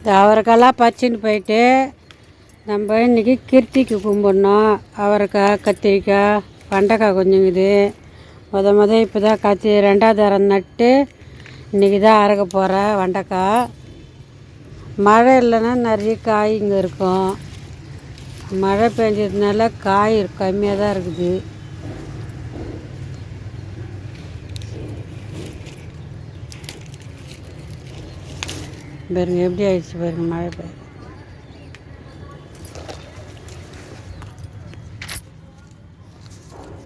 இந்த அவரைக்காய்லாம் பறிச்சுன்னு போயிட்டு நம்ம இன்றைக்கி கிருத்திக்கு கும்பிட்ணும். அவரைக்காய், கத்திரிக்காய், வெண்டைக்காய் கொஞ்சங்குது. இப்போ தான் ரெண்டாவது தரம் நட்டு இன்றைக்கி தான் அறுக்க போகிறேன். வெண்டைக்காய் மழை இல்லைன்னா நிறைய காய் இங்கே இருக்கும். மழை பெஞ்சதுனால காய் கம்மியாக தான் இருக்குது. பாருங்க எப்படி ஆயிடுச்சு பாருங்க மழை பெய்யுது.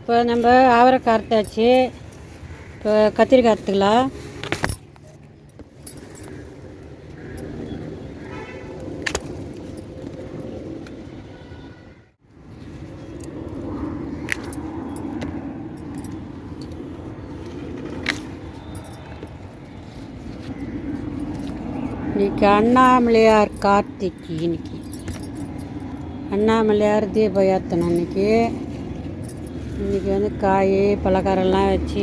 இப்போ நம்ம அவரைக்காய் அறுத்தாச்சு. இப்போ கத்திரிக்காய் அறுத்துக்கலாம். இன்னைக்கு அண்ணாமலையார் கார்த்திகை. இன்னைக்கு அண்ணாமலையார் தீபம் ஏற்றணும். இன்றைக்கி வந்து காய் பலகாரம்லாம் வச்சு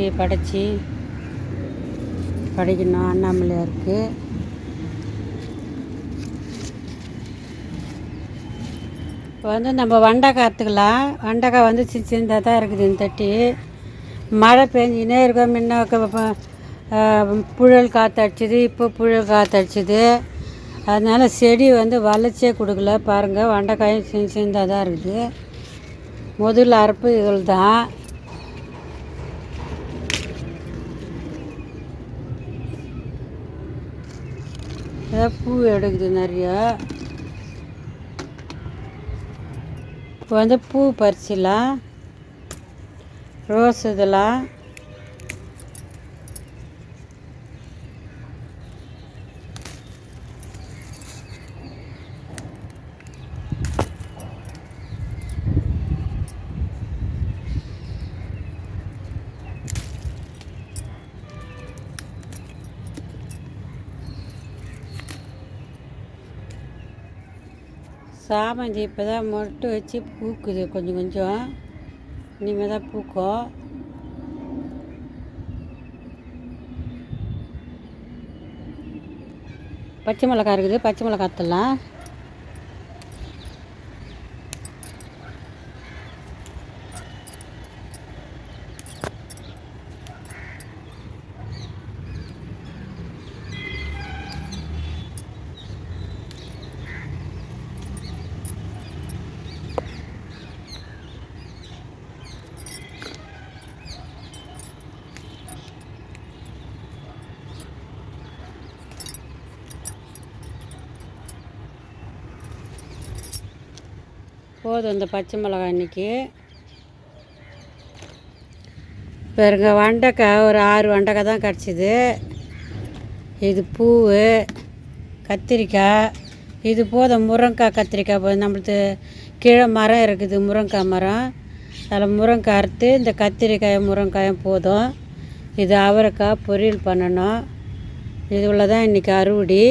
படைக்கணும் அண்ணாமலையாருக்கு. இப்போ வந்து நம்ம வெண்டைக்காய் அறுத்துக்கலாம். வெண்டைக்காய் வந்து சின்னதாக தான் இருக்குது. இந்த தட்டி மழை பெஞ்சினே இருக்க. முன்ன புழல் காற்றடிச்சிது, இப்போ புழல் காற்றடிச்சிது. அதனால் செடி வந்து வளர்ச்சியே கொடுக்கல. பாருங்கள், வெண்டைக்காயும் சின்னதாக தான் இருக்குது. முதல்ல அறுப்பு இதில் தான். ஏதாவது பூ எடுக்குது நிறையா. இப்போ வந்து பூ பறிச்சிடலாம். ரோஸ் இதெல்லாம் சாமந்தி இப்போ தான் மொட்டு வச்சு பூக்குது. கொஞ்சம் இனிமேல் தான் பூக்கும். பச்சை மிளகாய் இருக்குது. பச்சை மிளகாய் அறுத்துடலாம். போதும் இந்த பச்சை மிளகாய். இன்றைக்கி பாருங்க, வெண்டைக்காய் ஒரு 6 வெண்டைக்காய் தான் கிடச்சிது. இது பூ, கத்திரிக்காய் இது போதும். முருங்கைக்காய், கத்திரிக்காய் போதும். நம்மளுக்கு கீழே மரம் இருக்குது, முருங்கைக்காய் மரம். அதில் முருங்கைக்காய் அறுத்து இந்த கத்திரிக்காயும் முருங்கைக்காயும் போதும். இது அவரைக்காய் பொரியல் பண்ணணும். இது உள்ளதான் இன்றைக்கி அறுவடை.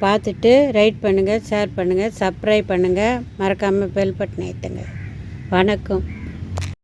பார்த்துட்டு ரைட் பண்ணுங்கள், ஷேர் பண்ணுங்கள், சப்ஸ்கிரைப் பண்ணுங்கள். மறக்காமல் பெல் பட்டன் ஏற்றுங்க. வணக்கம்.